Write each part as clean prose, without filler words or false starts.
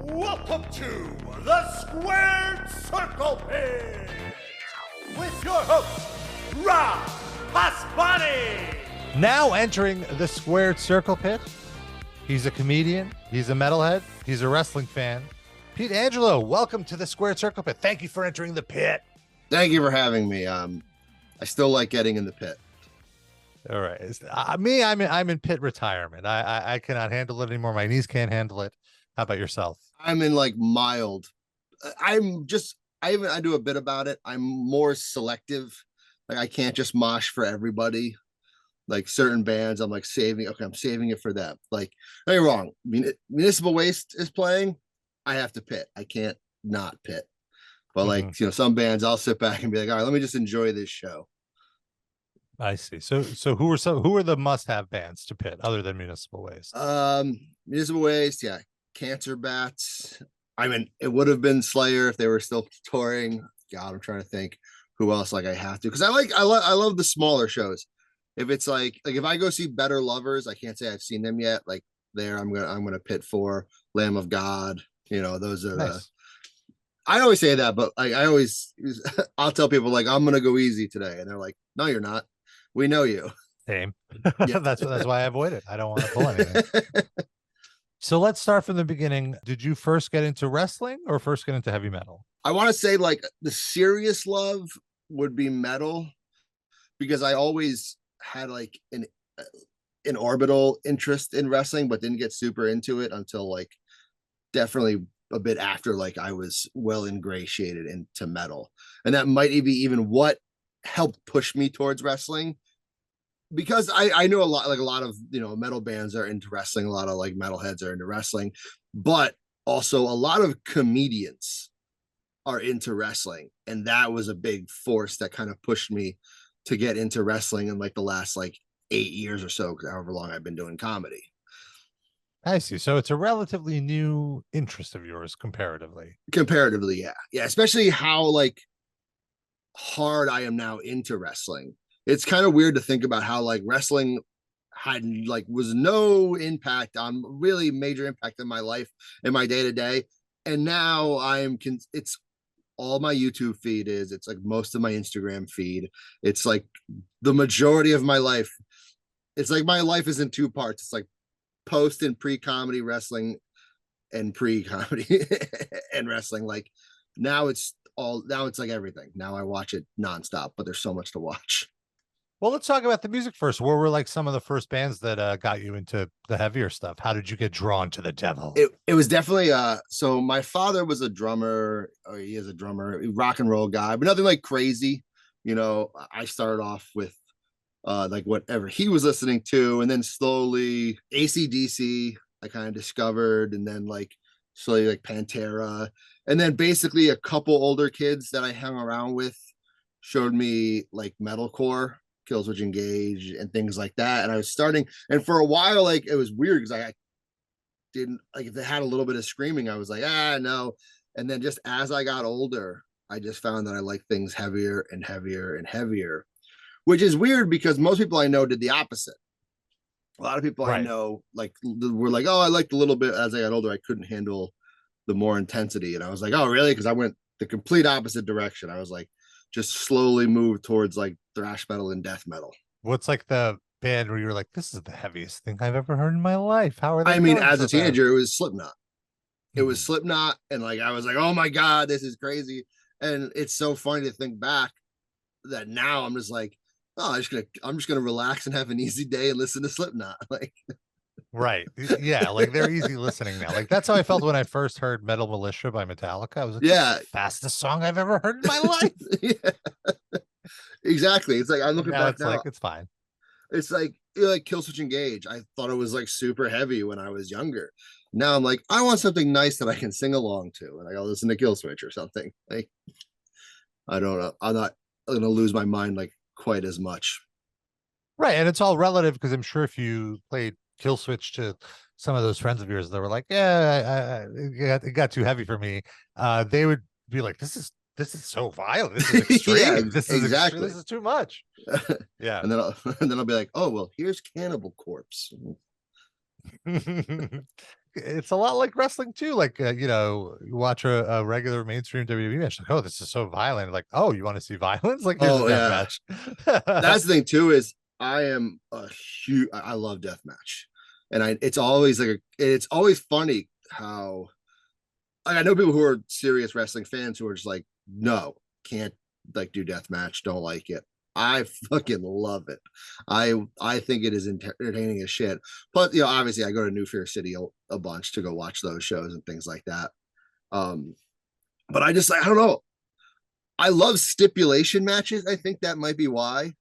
Welcome to the Squared Circle Pit with your host, Rob Halford. Now entering the Squared Circle Pit, he's a comedian, he's a metalhead, he's a wrestling fan. Pete Angelo, welcome to the Squared Circle Pit. Thank you for entering the pit. Thank you for having me. I still like getting in the pit. All right. I'm in pit retirement. I cannot handle it anymore. My knees can't handle it. How about yourself? I'm in like mild. I do a bit about it. I'm more selective. Like I can't just mosh for everybody. Like certain bands, I'm like I'm saving it for them. Like, don't get me wrong. Municipal Waste is playing. I have to pit. I can't not pit. But like, some bands I'll sit back and be like, all right, let me just enjoy this show. I see. So who are the must-have bands to pit other than Municipal Waste? Municipal Waste, yeah. Cancer Bats. I mean, it would have been Slayer if they were still touring. God, I'm trying to think who else I have to, because I love the smaller shows. If it's like if I go see Better Lovers, I can't say I've seen them yet. Like there, I'm gonna pit for Lamb of God. Those are nice. I always say that, but like I'll tell people like I'm gonna go easy today, and they're like, no, you're not. We know you. Same. Yeah. that's why I avoid it. I don't want to pull anything. So let's start from the beginning. Did you first get into wrestling or first get into heavy metal? I want to say like the serious love would be metal, because I always had like an orbital interest in wrestling, but didn't get super into it until like definitely a bit after like I was well ingratiated into metal. And that might be even what helped push me towards wrestling, because I know a lot of metal bands are into wrestling, a lot of like metalheads are into wrestling, but also a lot of comedians are into wrestling, and that was a big force that kind of pushed me to get into wrestling in like the last like 8 years or so, however long I've been doing comedy. I see. So it's a relatively new interest of yours comparatively. Yeah, especially how like hard I am now into wrestling. It's kind of weird to think about how like wrestling was no impact on really major impact in my life and my day to day. And now it's all my YouTube feed is, it's like most of my Instagram feed. It's like the majority of my life. It's like my life is in two parts. It's like post and pre-comedy wrestling and pre-comedy and wrestling. Like now it's like everything. Now I watch it nonstop, but there's so much to watch. Well, let's talk about the music first. What were like some of the first bands that got you into the heavier stuff? How did you get drawn to the devil? It was definitely so my father was a drummer, or he is a drummer, rock and roll guy, but nothing like crazy. I started off with like whatever he was listening to, and then slowly AC/DC I kind of discovered, and then like slowly like Pantera, and then basically a couple older kids that I hung around with showed me like metalcore, Killswitch Engage, and things like that. And I was starting, and for a while, like it was weird because I didn't like, if they had a little bit of screaming, I was like, no. And then just as I got older, I just found that I like things heavier and heavier and heavier, which is weird because most people I know did the opposite. A lot of people I know like were like, oh, I liked a little bit. As I got older, I couldn't handle the more intensity. And I was like, oh, really? Because I went the complete opposite direction. I was like, just slowly moved towards like thrash metal and death metal. What's like the band where you're like, this is the heaviest thing I've ever heard in my life? How are they? I mean, as a teenager, it was Slipknot. It was Slipknot, and like I was like, oh my God, this is crazy. And it's so funny to think back that now I'm just like, oh, I'm just gonna relax and have an easy day and listen to Slipknot. Like right. Yeah, like they're easy listening now. Like that's how I felt when I first heard Metal Militia by Metallica. I was like, yeah, fastest song I've ever heard in my life. Yeah. Exactly. It's like I'm looking back it's now. Like it's fine. It's like Killswitch Engage. I thought it was like super heavy when I was younger. Now I'm like, I want something nice that I can sing along to, and I gotta listen to Killswitch or something. Like I don't know. I'm not gonna lose my mind like quite as much. Right, and it's all relative, because I'm sure if you played Killswitch to some of those friends of yours that were like, yeah, it got too heavy for me, they would be like, this is so violent, this is extreme. Yeah, this is exactly this is too much. Yeah. And then I'll be like, oh well, here's Cannibal Corpse. Because it's a lot like wrestling too. Like you know, you watch a regular mainstream WWE match, like, oh, this is so violent. Like, oh, you want to see violence? Like, here's a Oh death yeah. match. That's the thing too, is I am a huge, I love deathmatch. And it's always like it's always funny how, like, I know people who are serious wrestling fans who are just like, no, can't like do deathmatch, don't like it. I fucking love it. I think it is entertaining as shit. But you know, obviously, I go to New Fear City a bunch to go watch those shows and things like that. Um, but I just, I don't know. I love stipulation matches. I think that might be why.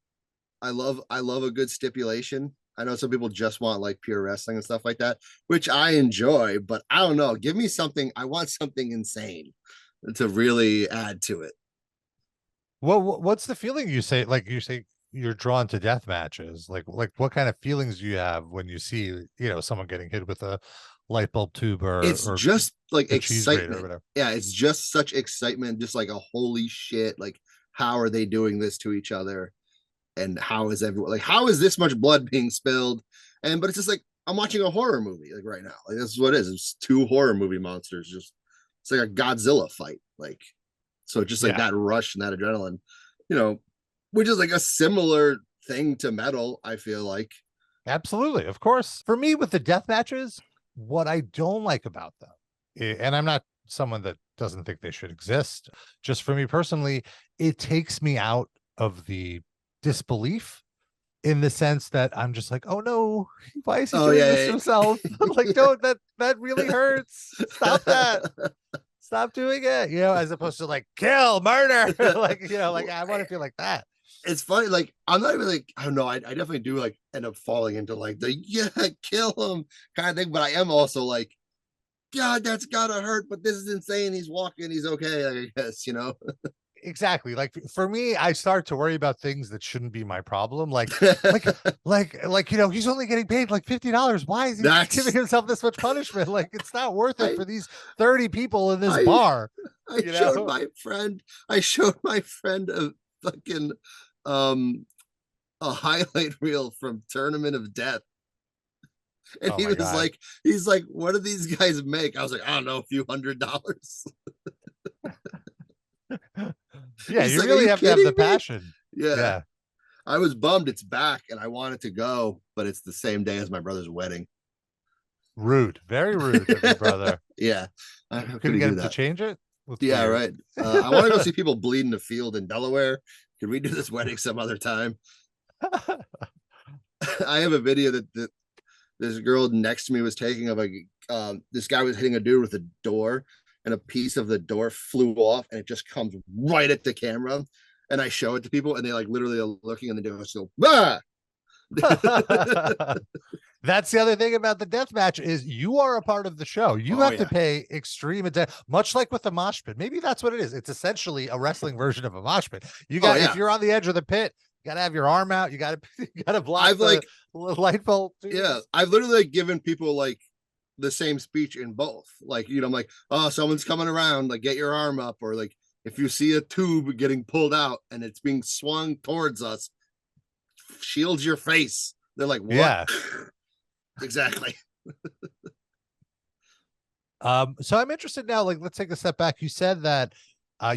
I love a good stipulation. I know some people just want like pure wrestling and stuff like that, which I enjoy, but I don't know. Give me something. I want something insane to really add to it. Well, what's the feeling you say? Like you say you're drawn to death matches. Like what kind of feelings do you have when you see, you know, someone getting hit with a light bulb tube It's or just like a cheese grater or excitement. whatever? Yeah, it's just such excitement, just like a holy shit. Like, how are they doing this to each other? And how is everyone like, how is this much blood being spilled? And but it's just like I'm watching a horror movie like right now. Like this is what it is. It's two horror movie monsters. Just it's like a Godzilla fight. Like so just like Yeah, that rush and that adrenaline, you know, which is like a similar thing to metal, I feel like. absolutely. Of course. For me with the death matches, what I don't like about them, and I'm not someone that doesn't think they should exist, just for me personally, it takes me out of the disbelief in the sense that I'm just like, oh no, why is he Oh doing this yeah. to himself? Like, don't, that really hurts. Stop that. Stop doing it, you know, as opposed to like kill, murder. Like, you know, like I want to feel like that. It's funny, like I'm not even like, I don't know, I definitely do like end up falling into like the yeah, kill him kind of thing, but I am also like, God, that's gotta hurt, but this is insane. He's walking, he's okay, I guess, you know. Exactly. Like for me, I start to worry about things that shouldn't be my problem. Like, you know, he's only getting paid like $50. Why is he giving That's himself this much punishment? Like, it's not worth it I for these 30 people in this I bar, I you showed know? my friend, I showed my friend a fucking um a highlight reel from Tournament of Death. And Oh he my was God. like, he's like, what do these guys make? I was like, I don't know, a few $100s. Yeah, He's you like, are really you have to have the kidding me? passion. Yeah. Yeah. I was bummed it's back and I wanted to go, but it's the same day as my brother's wedding. Rude. Very rude of your brother. Yeah. How could Couldn't he get do him to that? change it? What's Yeah, weird? right. I want to go see people bleed in the field in Delaware. Could we do this wedding some other time? I have a video that this girl next to me was taking of a this guy was hitting a dude with a door and a piece of the door flew off and it just comes right at the camera and I show it to people and they like literally are looking and they just go bah! That's the other thing about the death match is you are a part of the show. You Oh have to yeah. pay extreme attention, much like with the mosh pit. Maybe that's what it is. It's essentially a wrestling version of a mosh pit. You Oh got, if yeah. you're on the edge of the pit, you got to have your arm out. You got to, you got to block I've the like light bulb yeah, tubes. I've literally like, given people like the same speech in both. Like, you know, I'm like, oh, someone's coming around, like get your arm up, or like if you see a tube getting pulled out and it's being swung towards us, shield your face. They're like, what? Yeah. Exactly. So I'm interested now, like, let's take a step back. You said that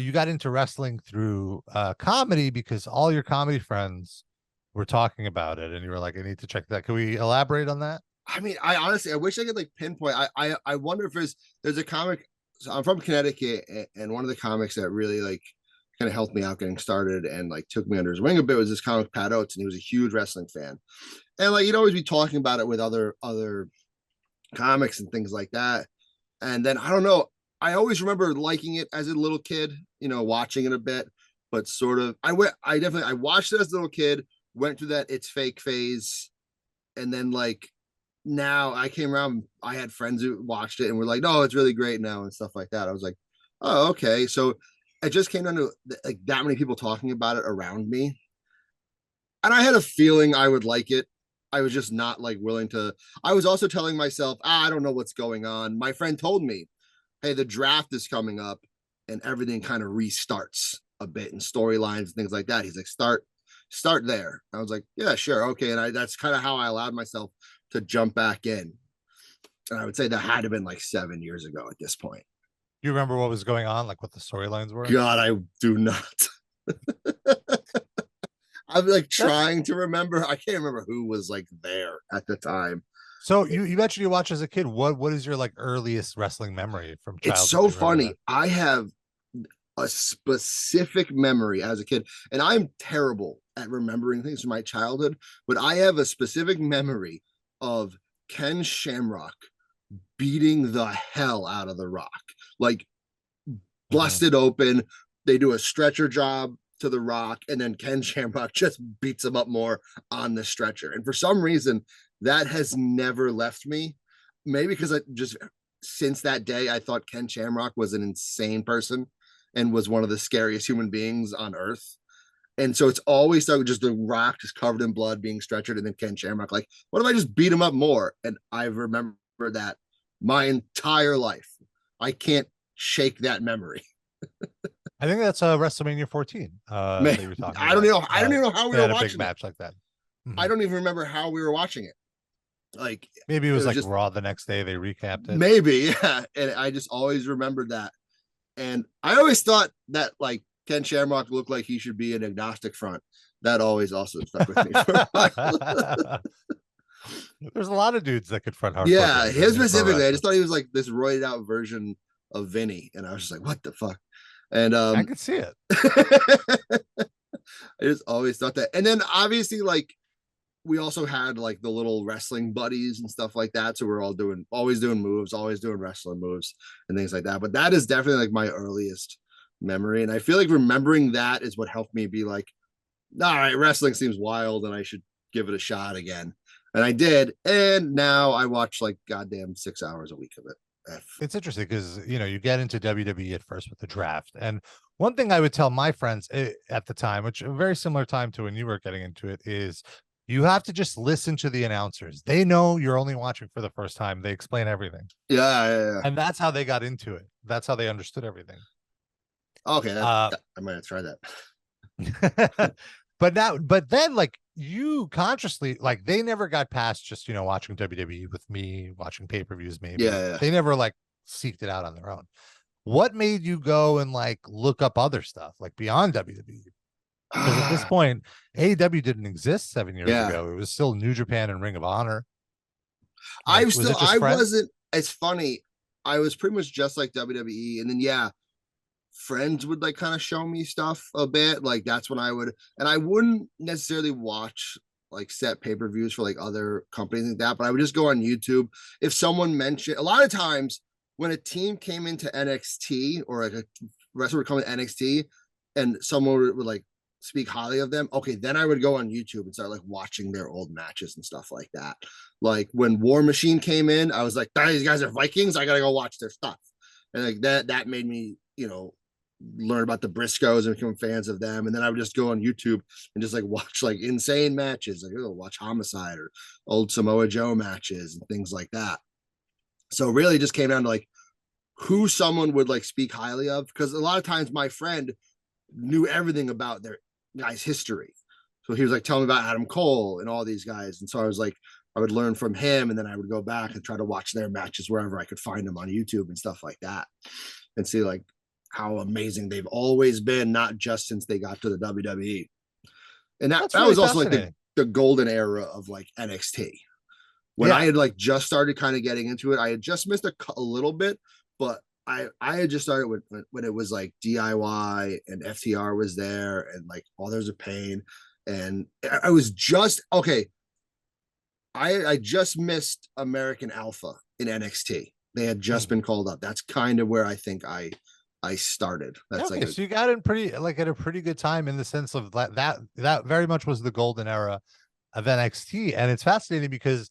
you got into wrestling through comedy because all your comedy friends were talking about it and you were like, I need to check that. Can we elaborate on that? I mean, I honestly, I wish I could like pinpoint. I wonder if there's a comic. So I'm from Connecticut, and one of the comics that really like kind of helped me out getting started and like took me under his wing a bit was this comic Pat Oates, and he was a huge wrestling fan. And like he'd always be talking about it with other comics and things like that. And then I don't know, I always remember liking it as a little kid, you know, watching it a bit, but sort of I watched it as a little kid, went through that it's fake phase, and then like now I came around, I had friends who watched it and were like, no, it's really great now and stuff like that. I was like, oh, okay. So it just came down to like that many people talking about it around me. And I had a feeling I would like it. I was just not like willing to. I was also telling myself, I don't know what's going on. My friend told me, hey, the draft is coming up and everything kind of restarts a bit in storylines and things like that. He's like, start there. I was like, yeah, sure. Okay. And that's kind of how I allowed myself to jump back in. And I would say that had to have been like 7 years ago at this point. You remember what was going on, like what the storylines were? God, I do not. I'm like trying to remember. I can't remember who was like there at the time. So you mentioned you watched as a kid. What is your like earliest wrestling memory from childhood? It's so funny. I have a specific memory as a kid, and I'm terrible at remembering things from my childhood, but I have a specific memory of Ken Shamrock beating the hell out of the Rock, like busted open. They do a stretcher job to the Rock, and then Ken Shamrock just beats him up more on the stretcher. And for some reason, that has never left me. Maybe because I just, since that day, I thought Ken Shamrock was an insane person and was one of the scariest human beings on earth. And so it's always like just the Rock just covered in blood being stretchered, and then Ken Shamrock, like, what if I just beat him up more? And I remember that my entire life. I can't shake that memory. I think that's WrestleMania 14. Man, that you were talking I don't about. know. I don't even know how we were Had a watching big match like that. I don't even remember how we were watching it. Like maybe it was like just Raw the next day. They recapped it. Maybe, yeah. And I just always remembered that. And I always thought that like Ken Shamrock looked like he should be an agnostic front. That always also stuck with me for a while. There's a lot of dudes that could front hardcore. Yeah, him specifically. I just thought he was like this roided out version of Vinny, and I was just like, what the fuck? And I could see it. I just always thought that. And then obviously, like, we also had like the little wrestling buddies and stuff like that. So we're all always doing moves, always doing wrestling moves and things like that. But that is definitely like my earliest memory. And I feel like remembering that is what helped me be like, all right, wrestling seems wild and I should give it a shot again. And I did. And now I watch like goddamn 6 hours a week of it. It's interesting because, you know, you get into WWE at first with the draft. And one thing I would tell my friends at the time, which a very similar time to when you were getting into it, is you have to just listen to the announcers. They know you're only watching for the first time. They explain everything. Yeah. And that's how they got into it. That's how they understood everything. Okay. I might have tried that. but then like you consciously, like they never got past just, you know, watching WWE with me, watching pay-per-views maybe. Yeah. They never like seeked it out on their own. What made you go and like look up other stuff like beyond WWE? Because at this point, AEW didn't exist 7 years ago. It was still New Japan and Ring of Honor. Like, it's funny. I was pretty much just like WWE. And then, friends would like kind of show me stuff a bit. Like that's when I wouldn't necessarily watch like set pay-per-views for like other companies like that, but I would just go on YouTube. If someone mentioned, a lot of times when a team came into NXT or like a wrestler would come to NXT and someone would like speak highly of them, okay, then I would go on YouTube and start like watching their old matches and stuff like that. Like when War Machine came in, I was like, these guys are Vikings, I gotta go watch their stuff. And like that made me, you know, learn about the Briscoes and become fans of them. And then I would just go on YouTube and just like watch like insane matches, like watch Homicide or old Samoa Joe matches and things like that. So it really just came down to like who someone would like speak highly of, because a lot of times my friend knew everything about their guy's history. So he was like telling me about Adam Cole and all these guys. And so I was like, I would learn from him, and then I would go back and try to watch their matches wherever I could find them on YouTube and stuff like that, and see like how amazing they've always been, not just since they got to the WWE. And that really was also like the golden era of like NXT. When I had like just started kind of getting into it, I had just missed a little bit, but I had just started when it was like DIY and FTR was there and like Authors of Pain. And I was just, okay, I just missed American Alpha in NXT. They had just been called up. That's kind of where I think I started. That's okay, like so you got in at a pretty good time in the sense of that very much was the golden era of NXT. And it's fascinating because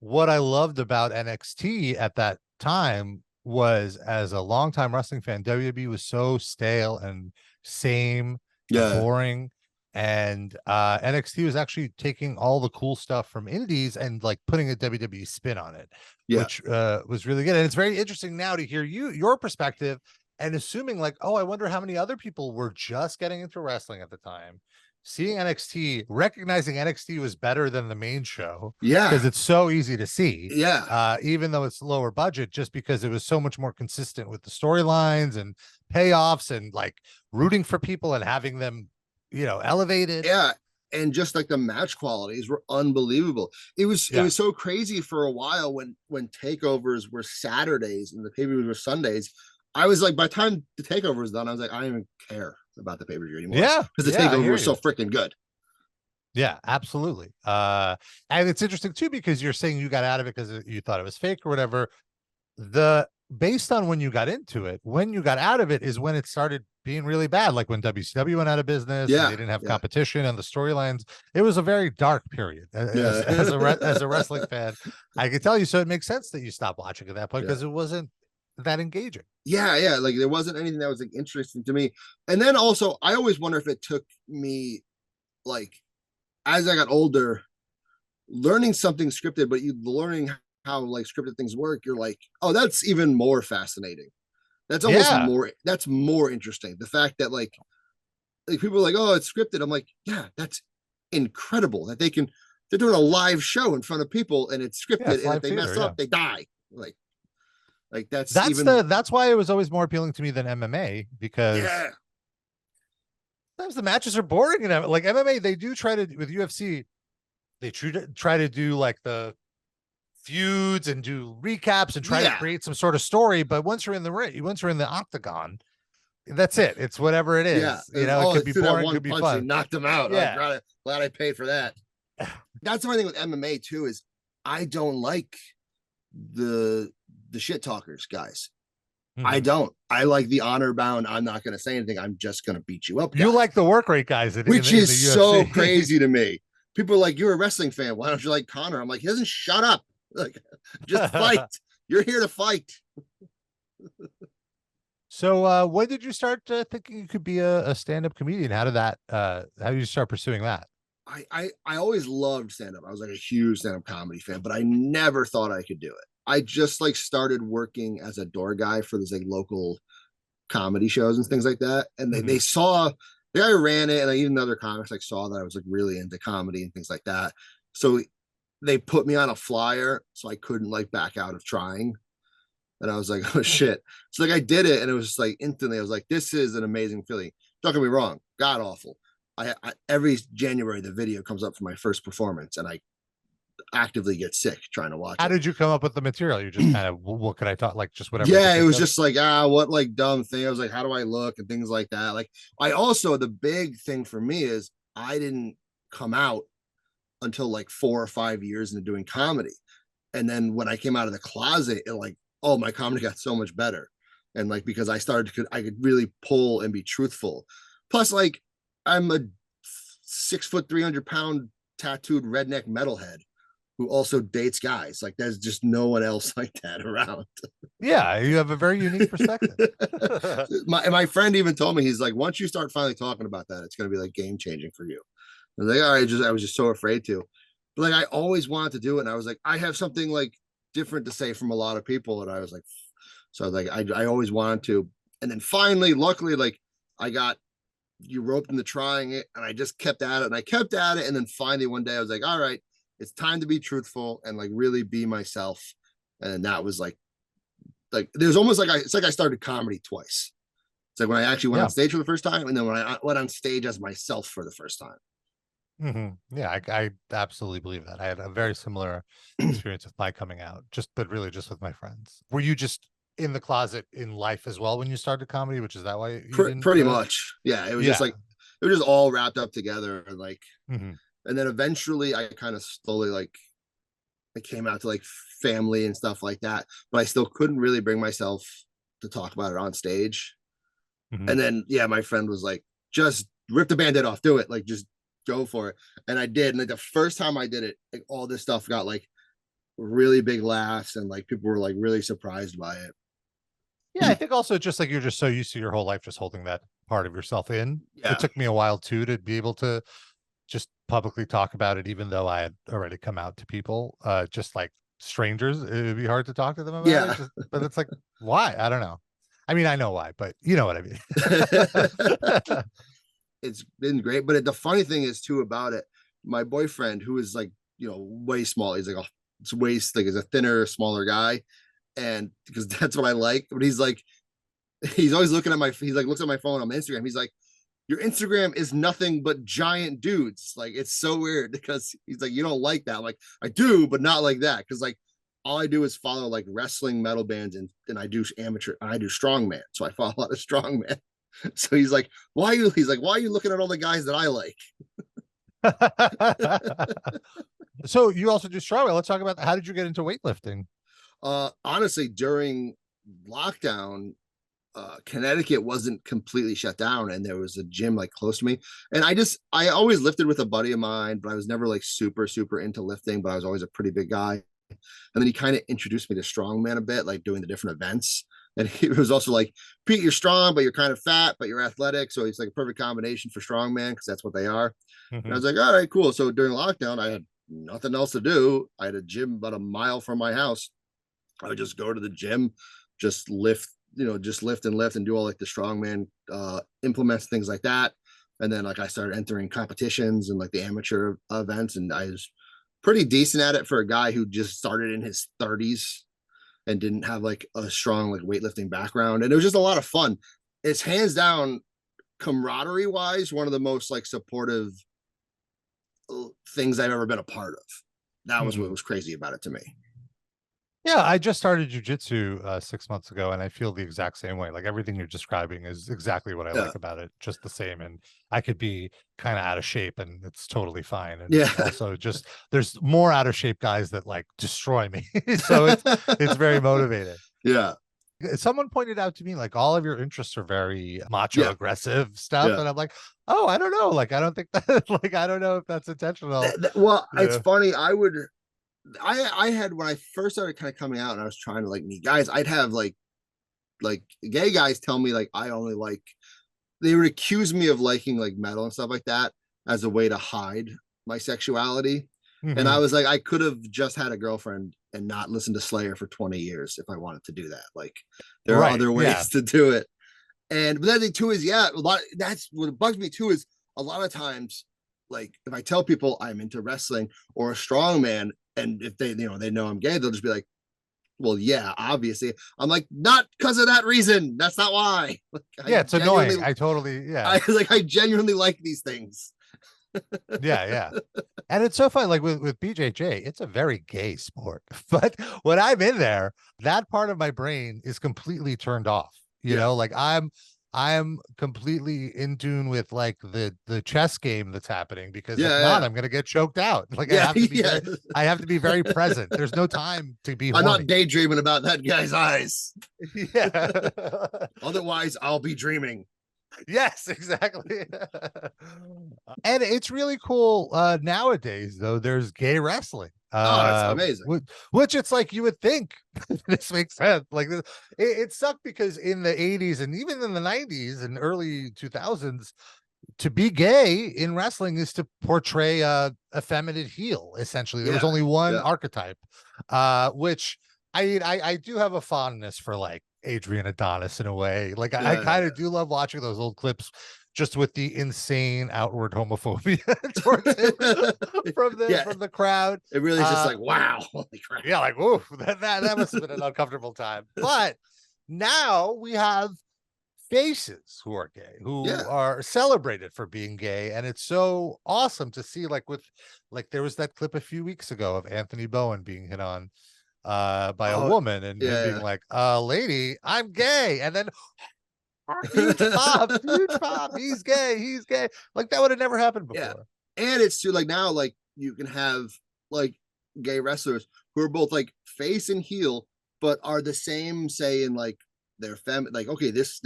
what I loved about NXT at that time was, as a longtime wrestling fan, WWE was so stale and same, boring. And NXT was actually taking all the cool stuff from indies and like putting a WWE spin on it, which was really good. And it's very interesting now to hear your perspective, and assuming like, oh, I wonder how many other people were just getting into wrestling at the time, seeing NXT, recognizing NXT was better than the main show. Yeah. Because it's so easy to see. Yeah. Even though it's lower budget, just because it was so much more consistent with the storylines and payoffs and like rooting for people and having them, elevated. Yeah. And just like the match qualities were unbelievable. It was so crazy for a while when takeovers were Saturdays and the pay-per-views were Sundays. I was like, by the time the takeover was done, I was like, I don't even care about the pay-per-view anymore. Yeah. Because the takeover was so freaking good. Yeah, absolutely. And it's interesting too, because you're saying you got out of it because you thought it was fake or whatever. Based on when you got into it, when you got out of it is when it started being really bad. Like when WCW went out of business, and they didn't have competition and the storylines. It was a very dark period. As a wrestling fan, I can tell you. So it makes sense that you stopped watching at that point because it wasn't that engaging. Yeah. Like there wasn't anything that was like interesting to me. And then also, I always wonder if it took me, like, as I got older, learning something scripted, but you learning how like scripted things work, you're like, oh, that's even more fascinating. That's almost more interesting. The fact that like people are like, oh, it's scripted. I'm like, yeah, that's incredible that they're doing a live show in front of people and it's scripted, and if they mess up, they die. Like that's why it was always more appealing to me than MMA, because sometimes the matches are boring. And like MMA, they do try to, with UFC, they try to do like the feuds and do recaps and try to create some sort of story. But once you're in the ring, once you're in the octagon, that's it. It's whatever it is. Yeah. It could be boring, could be fun. Knocked them out. Yeah. I'm glad I paid for that. That's the funny thing with MMA too, is I don't like the shit talkers, guys. Mm-hmm. I don't. I like the honor bound. I'm not going to say anything. I'm just going to beat you up. Guys. You like the work rate guys, which is so crazy to me. People are like, you're a wrestling fan. Why don't you like Connor? I'm like, he doesn't shut up. Like, just fight. You're here to fight. So when did you start thinking you could be a stand-up comedian? How did you start pursuing that? I always loved stand-up. I was like a huge stand-up comedy fan, but I never thought I could do it. I just like started working as a door guy for these like local comedy shows and things like that. And they saw the guy who ran it, and even other comics like saw that I was like really into comedy and things like that. So they put me on a flyer so I couldn't like back out of trying. And I was like, oh shit. So like I did it, and it was just like instantly I was like, this is an amazing feeling. Don't get me wrong, god awful. I every January the video comes up for my first performance, and I actively get sick trying to watch How did you come up with the material? You just kind of, what could I talk, like just whatever? Yeah, it was just like, what like dumb thing. I was like, how do I look and things like that. Like I also, the big thing for me is I didn't come out until like 4 or 5 years into doing comedy. And then when I came out of the closet, it like, oh, my comedy got so much better. And like, because I could really pull and be truthful. Plus, like, I'm a 6 foot, 300 pound tattooed redneck metalhead who also dates guys. Like, there's just no one else like that around. Yeah, you have a very unique perspective. my friend even told me, he's like, once you start finally talking about that, it's going to be like game changing for you. I was like, all right, I was just so afraid to. But like, I always wanted to do it. And I was like, I have something like different to say from a lot of people. And I was like, so like, I always wanted to. And then finally, luckily, like you roped into trying it, and I just kept at it, and I kept at it. And then finally one day I was like, all right, it's time to be truthful and like really be myself. And that was like there's almost like it's like I started comedy twice. It's like when I actually went on stage for the first time, and then when I went on stage as myself for the first time. Mm-hmm. Yeah, I absolutely believe that. I had a very similar experience with my coming out, but really just with my friends. Were you just in the closet in life as well when you started comedy, which is that why you pretty much? Yeah, it was just like it was just all wrapped up together, and like, and then eventually I kind of slowly like I came out to like family and stuff like that, but I still couldn't really bring myself to talk about it on stage. And then my friend was like, just rip the Band-Aid off, do it, like just go for it. And I did. And like the first time I did it, like all this stuff got like really big laughs, and like people were like really surprised by it. Yeah, I think also just like you're just so used to your whole life just holding that part of yourself in. It took me a while too to be able to just publicly talk about it, even though I had already come out to people, just like strangers. It would be hard to talk to them about it. But it's like, why? I don't know. I mean, I know why, but you know what I mean. it's been great. But the funny thing is too about it, my boyfriend, who is like, way small, he's like it's waist, like is a thinner, smaller guy. And because that's what I like. But he's like, he's always looking at he's like, looks at my phone on Instagram. He's like, your Instagram is nothing but giant dudes. Like, it's so weird because he's like, you don't like that. I'm like, I do, but not like that. Cause like all I do is follow like wrestling metal bands and I do strongman. So I follow a lot of strongman. So he's like, why are you looking at all the guys that I like? So you also do strongman. Let's talk about how did you get into weightlifting? Honestly, during lockdown, Connecticut wasn't completely shut down and there was a gym like close to me. And I always lifted with a buddy of mine, but I was never like super, super into lifting, but I was always a pretty big guy. And then he kind of introduced me to strongman a bit, like doing the different events. And he was also like, Pete, you're strong, but you're kind of fat, but you're athletic. So it's like a perfect combination for strongman because that's what they are. And I was like, all right, cool. So during lockdown, I had nothing else to do. I had a gym about a mile from my house. I would just go to the gym, just lift, just lift and do all like the strongman implements, things like that. And then like I started entering competitions and like the amateur events, and I was pretty decent at it for a guy who just started in his 30s and didn't have like a strong like weightlifting background. And it was just a lot of fun. It's hands down, camaraderie wise, one of the most like supportive things I've ever been a part of. That was what was crazy about it to me. Yeah, I just started jujitsu 6 months ago, and I feel the exact same way. Like everything you're describing is exactly what I like about it, just the same. And I could be kind of out of shape, and it's totally fine. And also, just there's more out of shape guys that like destroy me, so it's very motivating. Yeah. Someone pointed out to me like all of your interests are very macho aggressive stuff, and I'm like, oh, I don't know, like I don't think that like I don't know if that's intentional. Well, it's funny. I had, when I first started kind of coming out and I was trying to like meet guys, I'd have like gay guys tell me like they would accuse me of liking like metal and stuff like that as a way to hide my sexuality. And I was like, I could have just had a girlfriend and not listened to Slayer for 20 years if I wanted to do that. Like there are other ways to do it. But the other thing too is, that's what bugs me too, is a lot of times, like if I tell people I'm into wrestling or a strongman, and if they know I'm gay, they'll just be like, well, yeah, obviously. I'm like, not because of that reason. That's not why. Like, it's annoying. I genuinely like these things. Yeah. And it's so fun. Like with BJJ, it's a very gay sport. But when I'm in there, that part of my brain is completely turned off. You know, like I'm completely in tune with like the chess game that's happening, because if not, I'm gonna get choked out. Like I have to be very present. There's no time to be horny. I'm not daydreaming about that guy's eyes. Yeah. Otherwise, I'll be dreaming. Yes, exactly. And it's really cool nowadays, though. There's gay wrestling. It's amazing. Which it's like you would think this makes sense. Like it sucked because in the 80s and even in the 90s and early 2000s, to be gay in wrestling is to portray a effeminate heel. Essentially, there was only one archetype, which I do have a fondness for like Adrian Adonis in a way. Like I kind of do love watching those old clips just with the insane outward homophobia towards him from the crowd. It really is just like, wow, holy crap. Yeah, like, whoa, that must have been an uncomfortable time. But now we have faces who are gay, who are celebrated for being gay. And it's so awesome to see, like there was that clip a few weeks ago of Anthony Bowen being hit on by a woman and him being like, lady, I'm gay. And then huge pop, he's gay. Like that would have never happened before. And it's too, like now, like you can have like gay wrestlers who are both like face and heel, but are the same, say, in like their like, okay, this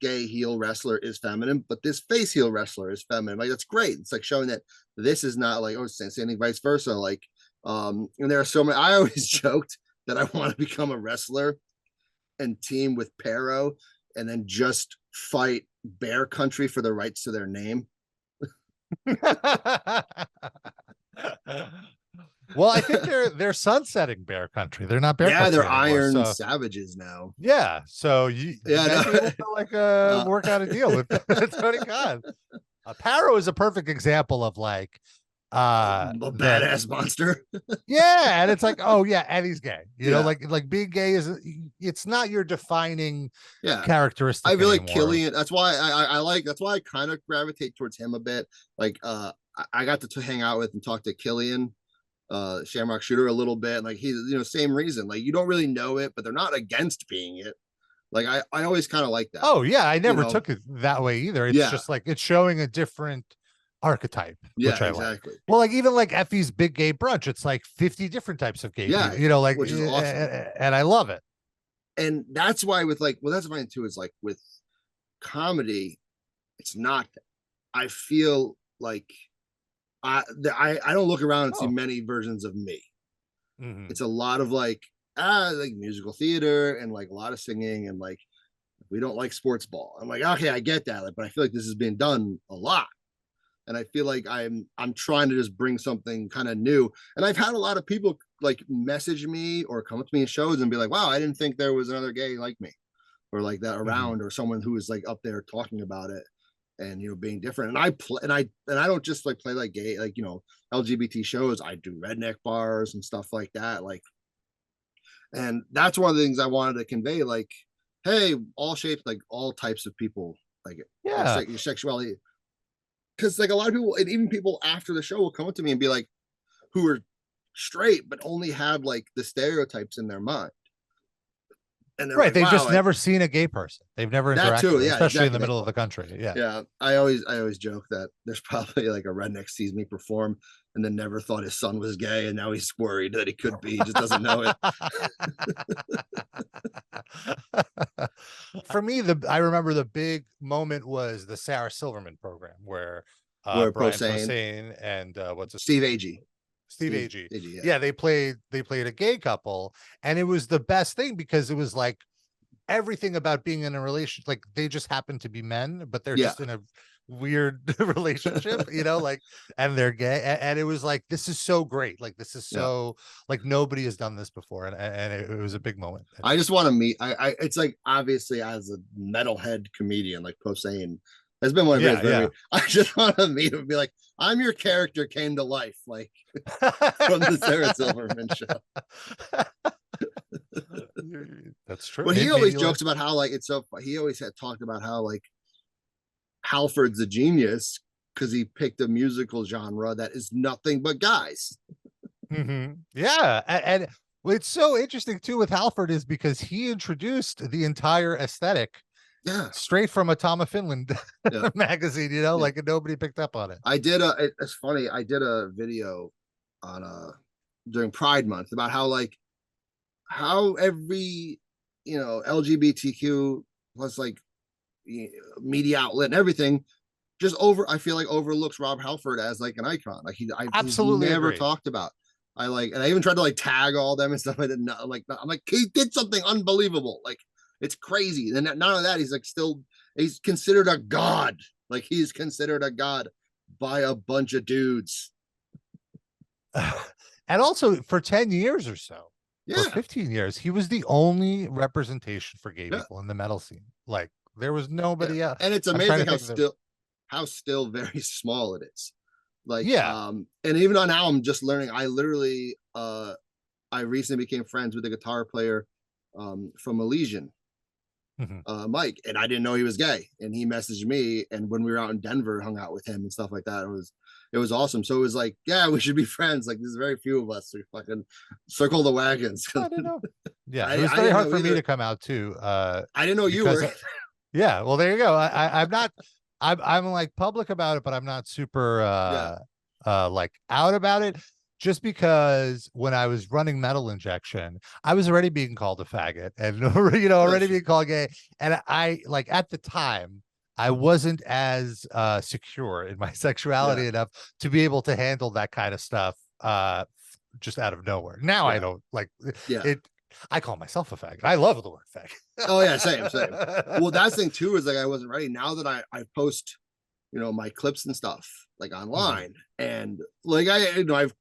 gay heel wrestler is feminine, but this face heel wrestler is feminine. Like that's great. It's like showing that this is not like, saying vice versa. Like and there are so many. I always joked that I want to become a wrestler and team with Pero and then just fight Bear Country for the rights to their name. Well, I think they're sunsetting bear country. They're not bear Yeah, country they're anymore, iron so savages now. yeah. So you Yeah, might be able no. to like Uh, work out a deal with Tony Khan. Paro is a perfect example of like a the badass monster. yeah, and it's like, oh yeah, and he's gay. You know, Yeah, like being gay is it's not your defining yeah. I characteristic feel like anymore. Killian. That's why I like. That's why I kind of gravitate towards him a bit. Like, I got to hang out with and talk to Killian, Shamrock Shooter, a little bit. Like he's, same reason. Like you don't really know it, but they're not against being it. Like I always kind of like that. Oh yeah, I You never know? took it that way either. It's Yeah, just like it's showing a different archetype, yeah, which I like. exactly. Well, like even like Effie's Big Gay Brunch, it's like 50 different types of gay Yeah, people, you know, like which is awesome. and I love it. And that's why with like, well, that's fine too. Is like with comedy, it's not. I feel like I don't look around and see Oh. many versions of me. Mhm. It's a lot of like musical theater and like a lot of singing and like we don't like sports ball. I'm like, okay, I get that, like, but I feel like this has been done a lot. And I feel like I'm trying to just bring something kind of new. And I've had a lot of people like message me or come up to me in shows and be like, wow, I didn't think there was another gay like me or like that Mhm. around or someone who is like up there talking about it and being different. And I play and I don't just like play like gay, like LGBT shows. I do redneck bars and stuff like that. Like, and that's one of the things I wanted to convey, like, hey, all shapes, like all types of people, like Yeah. your sexuality. Because like a lot of people, and even people after the show will come up to me and be like, who are straight but only have like the stereotypes in their mind, and they're Right. like, They've wow, just never seen a gay person. They've never that interacted too, with, yeah, especially in the exactly. middle of the country. Yeah. Yeah, I always joke that there's probably like a redneck sees me perform and then never thought his son was gay, and now he's worried that he could be. He just doesn't know it. For me, I remember the big moment was the Sarah Silverman program where Where Brian Posehn, Posehn and what's his Steve Agee, Steve Agee. yeah, Yeah, they played a gay couple, and it was the best thing because it was like everything about being in a relationship, like they just happen to be men, but they're yeah. just in a weird relationship, like, and they're gay. And it was like, this is so great. Like, this is Yeah. so like nobody has done this before. And it was a big moment. I just want to meet. It's like obviously as a metalhead comedian, like Posehn has been one of his. Yeah. I just want to meet him and be like, I'm your character came to life, like from the Sarah Silverman show. That's true. But he always jokes about how like it's so. He always had talked about how like Halford's a genius because he picked a musical genre that is nothing but guys. Yeah, and what's so interesting too with Halford is because he introduced the entire aesthetic straight from a Tom of Finland magazine, like nobody picked up on it. It's funny, I did a video on during Pride Month about how every LGBTQ plus like media outlet and everything just I feel like overlooks Rob Halford as like an icon. Like he's never talked about. And I even tried to like tag all them and stuff. I didn't know. I'm like, he did something unbelievable. Like it's crazy. And not only that, he's considered a god. Like he's considered a god by a bunch of dudes. And also for 10 years or so, for 15 years, he was the only representation for gay people in the metal scene. Like there was nobody else. And it's amazing how still very small it is. Like, and even on now I'm just learning. I literally, I recently became friends with a guitar player from Elysian, Mike, and I didn't know he was gay, and he messaged me, and when we were out in Denver, hung out with him and stuff like that. It was awesome. So it was like, yeah, we should be friends. Like there's very few of us who fucking circle the wagons. I didn't know. Yeah, it was very hard for me to come out too. I didn't know you were. Yeah, well, there you go. I'm not. I'm like public about it, but I'm not super like out about it. Just because when I was running Metal Injection, I was already being called a faggot and already being called gay. And I like at the time I wasn't as secure in my sexuality enough to be able to handle that kind of stuff just out of nowhere. Now I don't like it. I call myself a faggot. I love the word faggot. Oh yeah, same. Well, that's the thing too, is like I wasn't ready. Now that I post, my clips and stuff like online, and like I've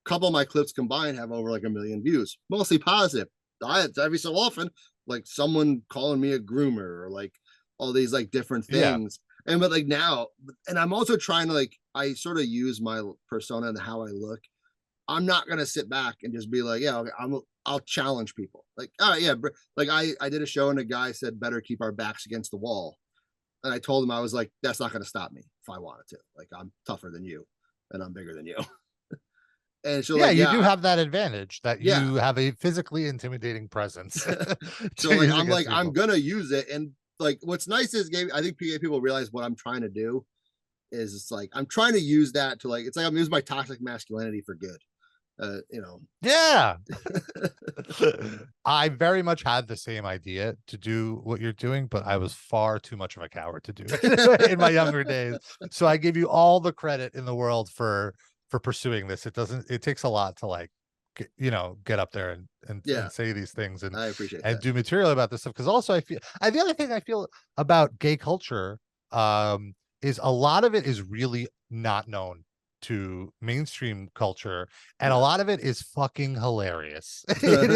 couple of my clips combined have over like 1 million views, mostly positive. Every so often, like someone calling me a groomer or like all these like different things. And but like now, and I'm also trying to like, I sort of use my persona and how I look. I'm not gonna sit back and just be like, yeah, okay, I'll challenge people. Like, all right, yeah, like I did a show and a guy said, better keep our backs against the wall. And I told him, I was like, that's not gonna stop me if I wanted to. Like, I'm tougher than you and I'm bigger than you. And so Yeah, like, you yeah, do have that advantage that yeah. you have a physically intimidating presence. So like, I'm like, I'm gonna use it. And like, what's nice is I think people realize what I'm trying to do is it's like, I'm trying to use that to like, it's like I'm using my toxic masculinity for good. You know. Yeah. I very much had the same idea to do what you're doing, but I was far too much of a coward to do it in my younger days. So I give you all the credit in the world for pursuing this. It takes a lot to like get up there and say these things I appreciate and that. do material about this stuff. Because also the other thing I feel about gay culture is a lot of it is really not known to mainstream culture, and a lot of it is fucking hilarious. It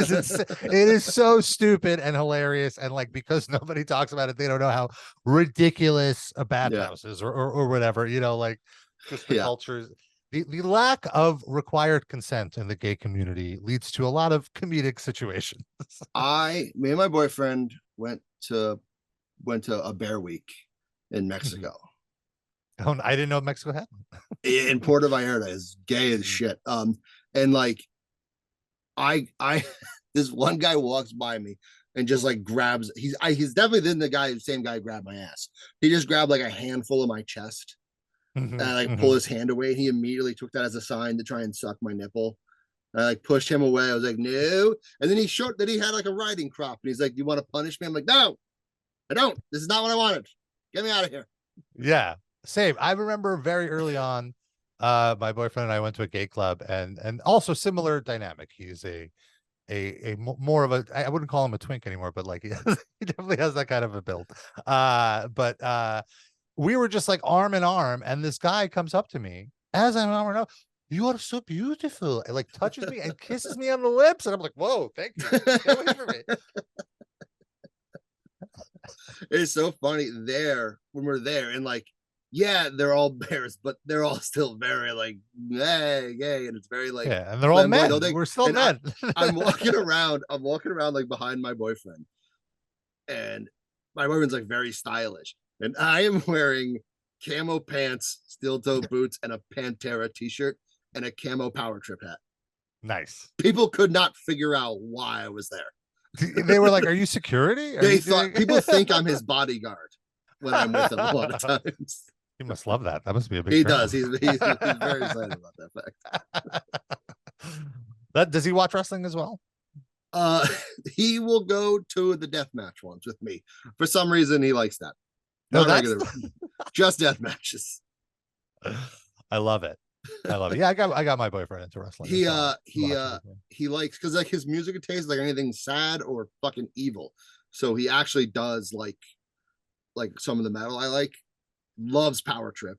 is so stupid and hilarious, and like, because nobody talks about it, they don't know how ridiculous a bathhouse is or whatever, like just the cultures. The lack of required consent in the gay community leads to a lot of comedic situations. Me and my boyfriend went to a bear week in Mexico. Oh, I didn't know Mexico had one. In Puerto Vallarta is gay as shit. And like, I this one guy walks by me and just like grabs. He's definitely the same guy who grabbed my ass. He just grabbed like a handful of my chest and I like pull his hand away. He immediately took that as a sign to try and suck my nipple. I like pushed him away. I was like, no. And then he showed that he had like a riding crop, and he's like, "Do you want to punish me?" I'm like, "No, I don't. This is not what I wanted. Get me out of here." Yeah. Same. I remember very early on, my boyfriend and I went to a gay club, and also similar dynamic. He's a more of a, I wouldn't call him a twink anymore, but like he definitely has that kind of a build. But we were just like arm in arm, and this guy comes up to me as I'm arm in arm. You are so beautiful, and like touches me and kisses me on the lips, and I'm like, whoa, thank you. Stay away from me. It's so funny when we're there, and like, yeah, they're all bears, but they're all still very like, hey, gay, and it's very like, and they're all men. We're still men. I'm walking around like behind my boyfriend, and my boyfriend's like very stylish, and I am wearing camo pants, steel toe boots, and a Pantera t-shirt and a camo power trip hat. Nice. People could not figure out why I was there. They were like, "Are you security?" People think I'm his bodyguard when I'm with him a lot of times. He must love that. That must be a big. He does. He's very excited about that fact. Does he watch wrestling as well? He will go to the death match ones with me. For some reason, he likes that. Not regular, just death matches. I love it. Yeah, I got my boyfriend into wrestling. He likes, because like his music taste like anything sad or fucking evil. So he actually does like some of the metal I like. Loves Power Trip.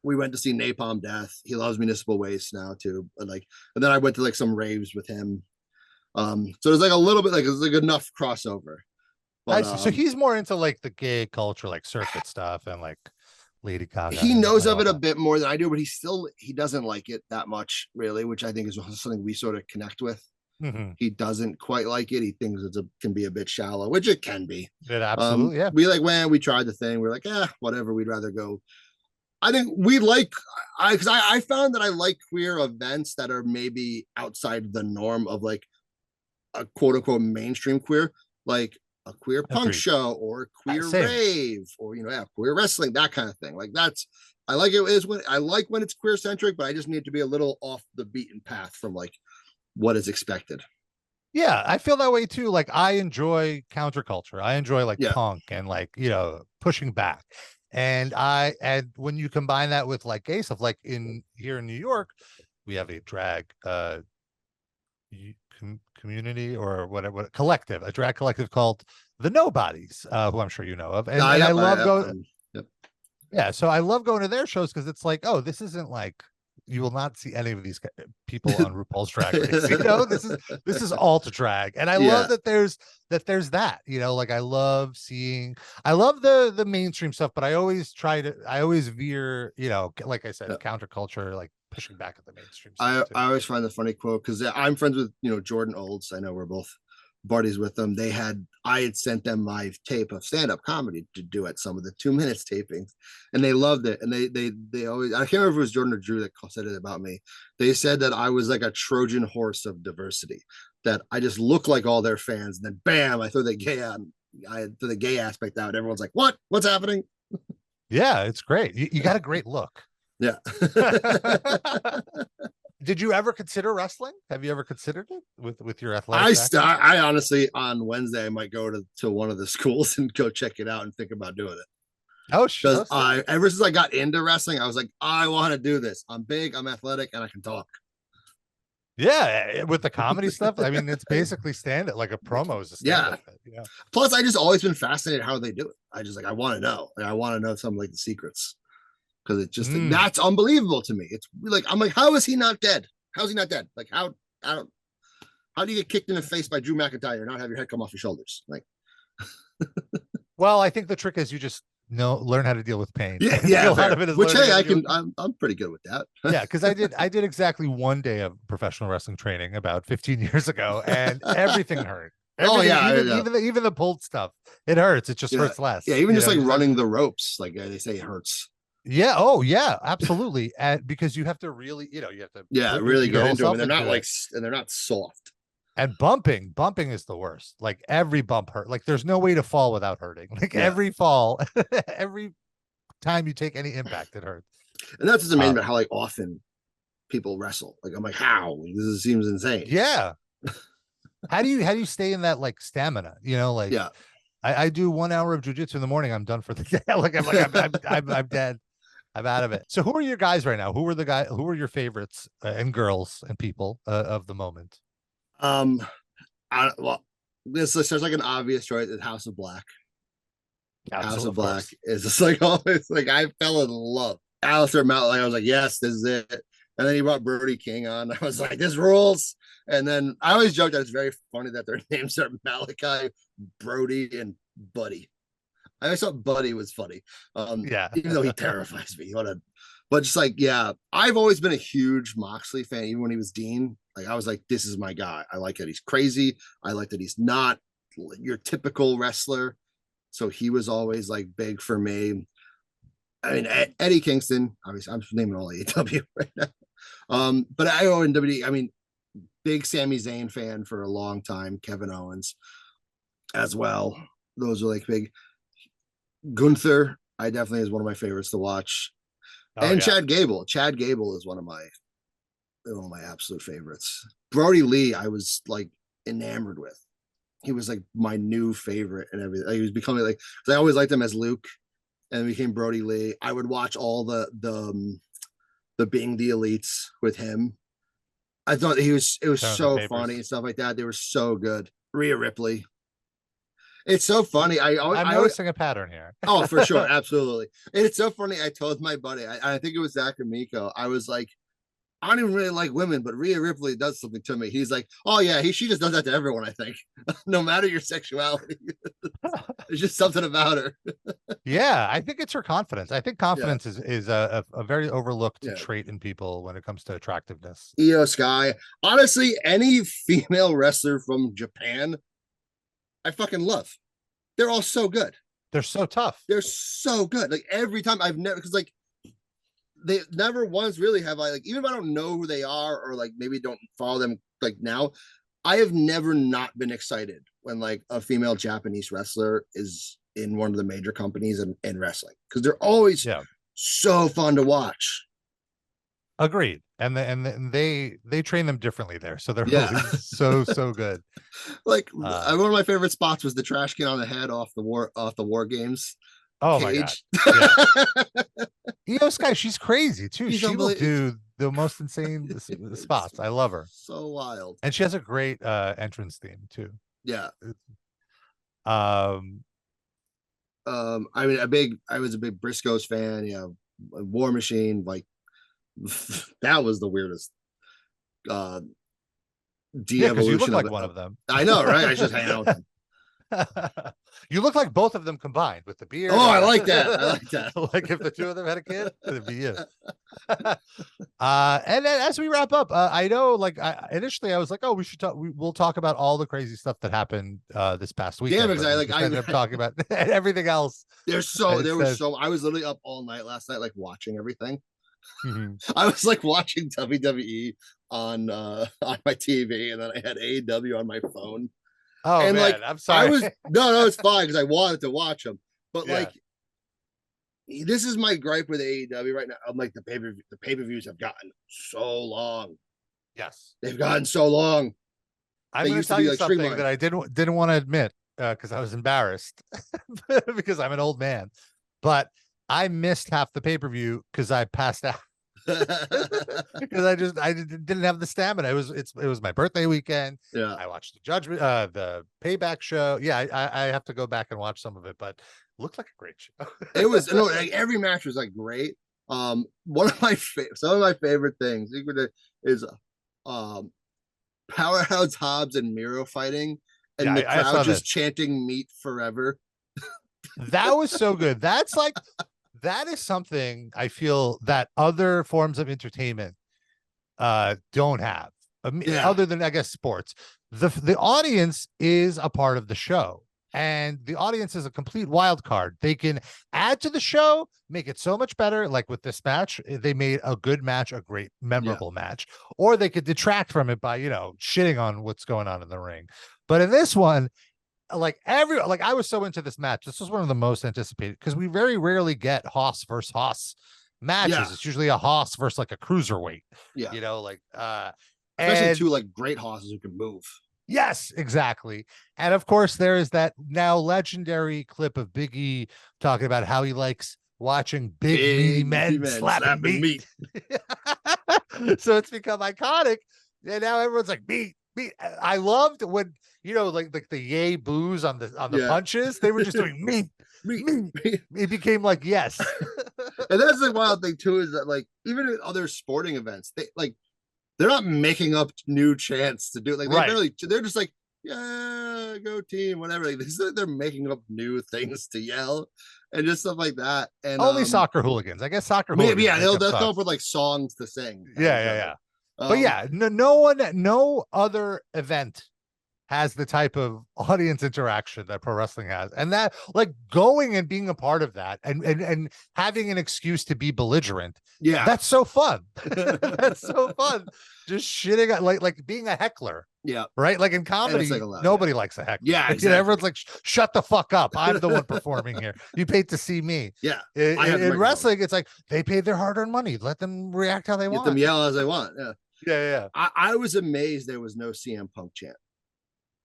We went to see Napalm Death. He loves Municipal Waste now too. And then I went to like some raves with him. So there's like a little bit, like it's like enough crossover. But, so he's more into like the gay culture, like circuit stuff, and like Lady Gaga. He knows of it a bit more than I do, but he doesn't like it that much, really, which I think is something we sort of connect with. He doesn't quite like it. He thinks can be a bit shallow, which it can be. It absolutely, yeah. We like when we tried the thing, we're like, whatever. We'd rather go. I think we like, because I found that I like queer events that are maybe outside the norm of like a quote unquote mainstream queer, like a queer punk show or a queer rave or queer wrestling, that kind of thing. Like I like it is when I like when it's queer centric, but I just need to be a little off the beaten path from like what is expected. Yeah, I feel that way too. Like I enjoy counterculture. I enjoy like punk and like, pushing back. And when you combine that with like gay stuff, like here in New York, we have a drag community or whatever collective, a drag collective called the Nobodies, who I'm sure you know of. And I love going. Yeah, so I love going to their shows because it's like, oh, this isn't like you will not see any of these people on RuPaul's Drag Race. You know, this is all to drag, and I love that there's that. You know, like I love the mainstream stuff, but I always veer. You know, like I said, counterculture, like pushing back at the mainstream stuff. I always find the funny quote because I'm friends with Jordan Olds. I know we're both buddies with them. I had sent them my tape of stand-up comedy to do at some of the 2 minutes tapings, and they loved it. And they always, I can't remember if it was Jordan or Drew that said it about me. They said that I was like a Trojan horse of diversity, that I just look like all their fans, and then bam, I throw the gay aspect out. Everyone's like, what's happening? Yeah, it's great. You got a great look. Yeah. Did you ever consider wrestling? Have you ever considered it with your athletic? I honestly, on Wednesday, I might go to one of the schools and go check it out and think about doing it. Oh, sure. Because ever since I got into wrestling, I was like, I want to do this. I'm big, I'm athletic, and I can talk. Yeah, with the comedy stuff, I mean, it's basically stand-up, like a promo is a stand-up. Yeah. Plus, I just always been fascinated how they do it. I just I want to know. I want to know some like the secrets. Because it just that's unbelievable to me. It's like I'm like, how is he not dead? How's he not dead? Like how do you get kicked in the face by Drew McIntyre and not have your head come off your shoulders? Like, well, I think the trick is you just learn how to deal with pain. Yeah. A lot of it is which I'm pretty good with that. Yeah, because I did exactly one day of professional wrestling training about 15 years ago, and everything hurt. Even the pulled stuff, it hurts. It just hurts less. Yeah, even just like running the ropes, like they say, it hurts. Yeah. Oh, yeah. Absolutely. And because you have to really, you have to really get into them. And they're not soft. And bumping is the worst. Like every bump hurt. Like there's no way to fall without hurting. Like every fall, every time you take any impact, it hurts. And that's what's amazing about how like often people wrestle. Like I'm like, how? This seems insane. Yeah. How do you stay in that like stamina? Like I do 1 hour of jujitsu in the morning. I'm done for the day. I'm dead. I'm out of it. So who are your guys right now? Who are your favorites and girls and people of the moment? There's like an obvious choice. House of Black. House of Black is just like always like I fell in love. Alistair Mount, like I was like, yes, this is it. And then he brought Brody King on. I was like, this rules. And then I always joke that it's very funny that their names are Malachi, Brody, and Buddy. I always thought Buddy was funny. Even though he terrifies me. But just like, I've always been a huge Moxley fan, even when he was Dean. Like I was like, this is my guy. I like that he's crazy. I like that he's not your typical wrestler. So he was always like big for me. I mean, Eddie Kingston, obviously I'm naming all AEW right now. But I owe in WWE, I mean, big Sami Zayn fan for a long time, Kevin Owens as well. Those are like big. Gunther, I definitely is one of my favorites to watch. Chad Gable. Chad Gable is one of my absolute favorites. Brody Lee, I was like enamored with. He was like my new favorite and everything. He was becoming like, I always liked him as Luke, and became Brody Lee. I would watch all the Being the Elites with him. I thought it was so funny and stuff like that. They were so good. Rhea Ripley. It's so funny. I'm noticing a pattern here. Oh, for sure. Absolutely. And it's so funny. I told my buddy, I think it was Zach or Miko. I was like, I don't even really like women, but Rhea Ripley does something to me. He's like, oh yeah, she just does that to everyone, I think. No matter your sexuality. There's just something about her. Yeah, I think it's her confidence. I think confidence is a very overlooked trait in people when it comes to attractiveness. Io Sky. Honestly, any female wrestler from Japan, I fucking love. They're all so good. They're so tough. They're so good. Like every time because like they never once really have like, even if I don't know who they are or like maybe don't follow them like now, I have never not been excited when like a female Japanese wrestler is in one of the major companies in wrestling, because they're always so fun to watch. Agreed. And they train them differently there, so they're always so good. Like one of my favorite spots was the trash can on the head off the war games. Oh cage. My god! Io Sky, she's crazy too. She will do the most insane spots. I love her. So wild, and she has a great entrance theme too. Yeah. I mean, I was a big Briscoes fan. War Machine, like that was the weirdest Yeah, because you look de-evolution like of it. one of them. I know, right? I just hang out with them. You look like both of them combined with the beard. Oh, I like that. I like that. Like if the two of them had a kid, it'd be you. And then as we wrap up, I know, like, initially I was like, oh, we'll talk about all the crazy stuff that happened this past weekend. Yeah, because I ended up talking about everything else. I was literally up all night last night, like watching everything. I was like watching WWE on my TV, and then I had AEW on my phone. Oh, and man, like I'm sorry. No, it's fine because I wanted to watch them. But Yeah. like, this is my gripe with AEW right now. I'm like, the pay-per-views have gotten so long. Yes, They've gotten so long. I'm going to tell you something that I didn't want to admit because I was embarrassed because I'm an old man. But I missed half the pay-per-view because I passed out. Because I didn't have the stamina. It was my birthday weekend. Yeah, I watched the Payback show. Yeah, I have to go back and watch some of it, but looked like a great show. It was like every match was like great. Some of my favorite things is Powerhouse Hobbs and Miro fighting, and the crowd just chanting "Meat Forever." That was so good. That is something I feel that other forms of entertainment don't have. Other than, I guess, sports. The audience is a part of the show, and the audience is a complete wild card. They can add to the show, make it so much better. Like with this match, they made a good match a great, memorable match, or they could detract from it by, shitting on what's going on in the ring. But in this one, I was so into this match. This was one of the most anticipated because we very rarely get Hoss versus Hoss matches. Yeah. It's usually a Hoss versus like a cruiserweight. Yeah. Especially two like great Hosses who can move. Yes, exactly. And of course, there is that now legendary clip of Big E talking about how he likes watching big meaty men slapping meat. So it's become iconic. And now everyone's like, meat. I loved when, like the yay boos on the punches. They were just doing meat. It became like, yes. And that's the wild thing too, is that like even in other sporting events, they're not making up new chants to do it. Like they're just like, yeah, go team, whatever. Like they're making up new things to yell and just stuff like that. And only soccer hooligans, I guess. Soccer hooligans. Yeah, they'll come up with like songs to sing. Yeah. But yeah, no other event has the type of audience interaction that pro wrestling has, and that, like, going and being a part of that and having an excuse to be belligerent. Yeah, that's so fun. That's so fun. Just shitting at, like being a heckler. Yeah, right. Like in comedy, nobody likes a heckler. Yeah, exactly. Everyone's like, shut the fuck up. I'm the one performing here. You paid to see me. Yeah. In wrestling, it's like they paid their hard-earned money. Let them react how they want. Let them yell as they want. Yeah. Yeah. I was amazed there was no CM Punk chant.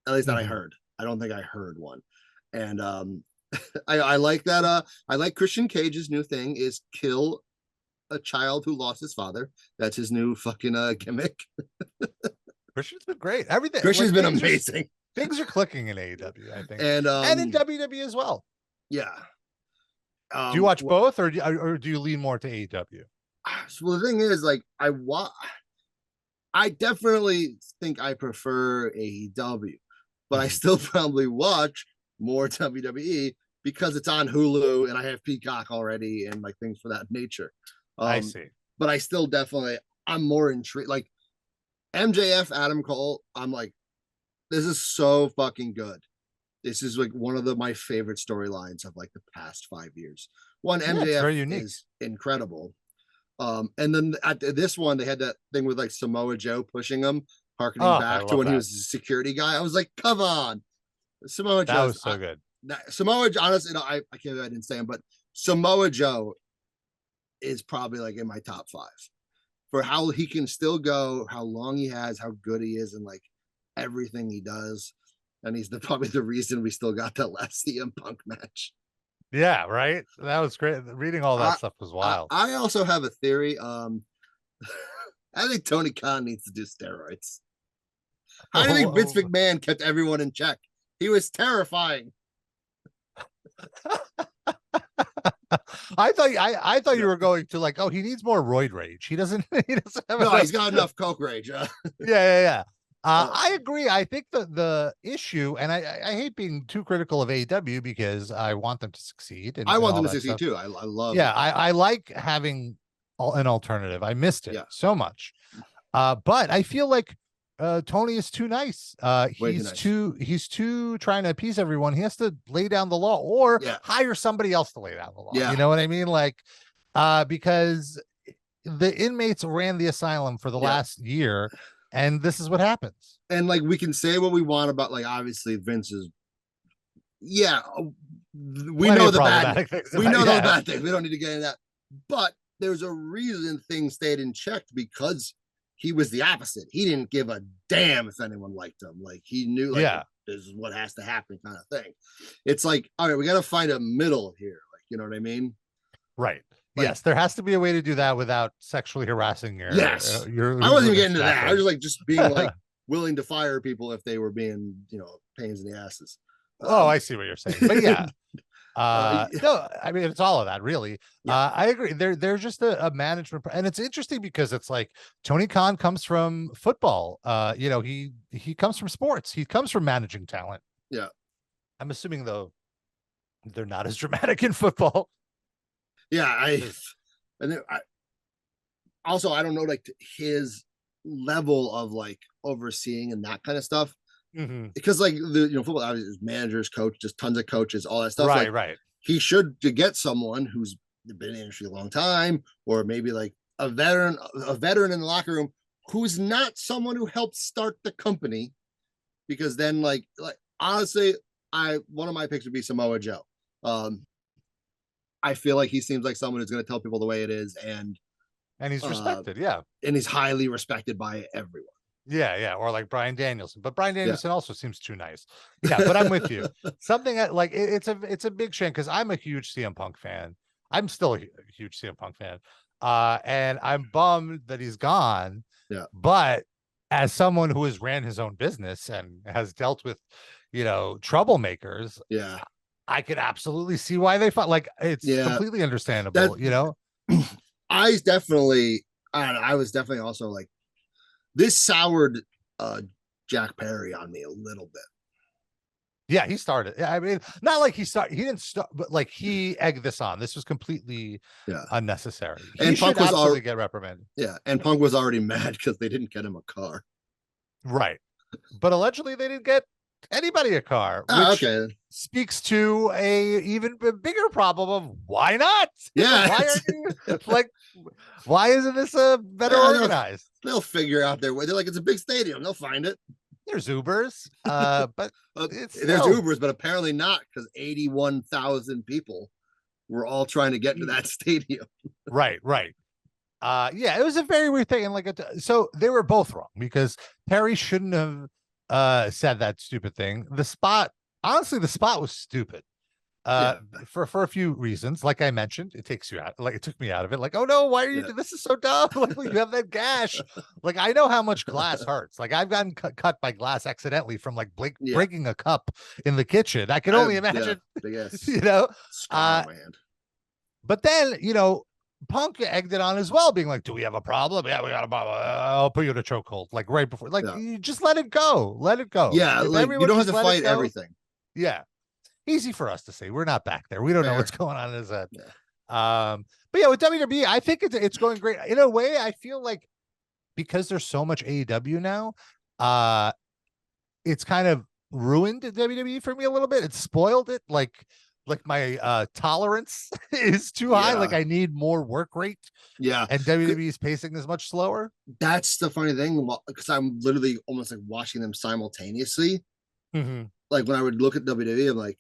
At least that I heard. I don't think I heard one. And I like that. I like Christian Cage's new thing is kill a child who lost his father. That's his new fucking gimmick. Christian's been great. Everything. Christian's been amazing. Things are clicking in AEW, I think, and in WWE as well. Yeah. Do you watch both, or do you lean more to AEW? Well, the thing is, like, I definitely think I prefer AEW, but I still probably watch more WWE because it's on Hulu and I have Peacock already and like things for that nature. I see. But I still I'm more intrigued. Like MJF, Adam Cole, I'm like, this is so fucking good. This is like one of my favorite storylines of like the past 5 years. MJF is incredible. And then at this one, they had that thing with like Samoa Joe pushing him, harkening back to when he was a security guy. I was like, come on. Samoa Joe. That was so good. Samoa Joe, honestly, I didn't say him, but Samoa Joe is probably like in my top 5 for how he can still go, how long he has, how good he is, and like everything he does. And he's probably the reason we still got that last CM Punk match. Yeah, right. That was great. Reading all that stuff was wild. I also have a theory. I think Tony Khan needs to do steroids. How do you think Vince McMahon kept everyone in check? He was terrifying. I thought you were going to like, oh, he needs more roid rage. He doesn't have No, enough. he's got enough coke rage. Yeah. I agree. I think the issue, and I hate being too critical of AEW because I want them to succeed and I want all them to that succeed stuff. too. I love Yeah, it. I like having an alternative. I missed it so much. But I feel like Tony is too nice. Way too nice. He's too trying to appease everyone. He has to lay down the law or hire somebody else to lay down the law. Yeah. You know what I mean? Like, because the inmates ran the asylum for the last year, and this is what happens. And like, we can say what we want about, like, obviously Vince is, we know the bad things. We know those bad things. We don't need to get into that. But there's a reason things stayed in check, because he was the opposite. He didn't give a damn if anyone liked him. Like, he knew, like, this is what has to happen, kind of thing. It's like, all right, we got to find a middle here. Like, you know what I mean? Right. Like, yes, there has to be a way to do that without sexually harassing your. I wasn't even getting into that. I was just being like willing to fire people if they were being, pains in the asses. Oh, I see what you're saying. But yeah. No, I mean, it's all of that, really. I agree. They're just a management, and it's interesting because it's like Tony Khan comes from football. He comes from sports. He comes from managing talent. Yeah. I'm assuming though they're not as dramatic in football. Yeah, I don't know, like, his level of like overseeing and that kind of stuff. Because like football, obviously, there's managers, coach, just tons of coaches, all that stuff. Right. He should get someone who's been in the industry a long time, or maybe like a veteran in the locker room who's not someone who helped start the company. Because then, like honestly, one of my picks would be Samoa Joe. I feel like he seems like someone who's going to tell people the way it is, and he's respected, and he's highly respected by everyone. Yeah, or like Bryan Danielson, but Bryan Danielson also seems too nice. Yeah, but I'm with you. Something like it's a big shame because I'm a huge CM Punk fan. I'm still a huge CM Punk fan, and I'm bummed that he's gone. Yeah, but as someone who has ran his own business and has dealt with, troublemakers, I could absolutely see why they fought. Like, it's completely understandable. I was definitely also like, this soured Jack Perry on me a little bit. Yeah, he started. I mean, not like he didn't start, but like he egged this on. This was completely unnecessary. And Punk was already get reprimanded. Yeah, and Punk was already mad because they didn't get him a car. Right, but allegedly they didn't get anybody a car, which speaks to a even bigger problem of why not? Yeah, why are you like? Why isn't this better organized? They'll figure out their way. They're like, it's a big stadium. They'll find it. There's Ubers, but there's Ubers, but apparently not, because 81,000 people were all trying to get into that stadium. Right. It was a very weird thing, and so they were both wrong because Perry shouldn't have said that stupid thing. The spot was stupid. For a few reasons, like I mentioned, it takes you out. Like, it took me out of it. Like, oh no, why are you? This is so dumb. Like, you have that gash. Like, I know how much glass hurts. Like, I've gotten cut by glass accidentally from like breaking a cup in the kitchen. I can only imagine. But then Punk egged it on as well, being like, "Do we have a problem? Yeah, we got a problem. I'll put you in a chokehold." Like right before, you just let it go. Let it go. Yeah, like, you don't have to fight everything. Yeah. Easy for us to say. We're not back there. We don't know what's going on in his head. But yeah, with WWE, I think it's going great. In a way, I feel like because there's so much AEW now, it's kind of ruined WWE for me a little bit. It's spoiled it. Like my tolerance is too high. Like, I need more work rate. Yeah. And WWE's pacing is much slower. That's the funny thing, because I'm literally almost like watching them simultaneously. Like, when I would look at WWE, I'm like,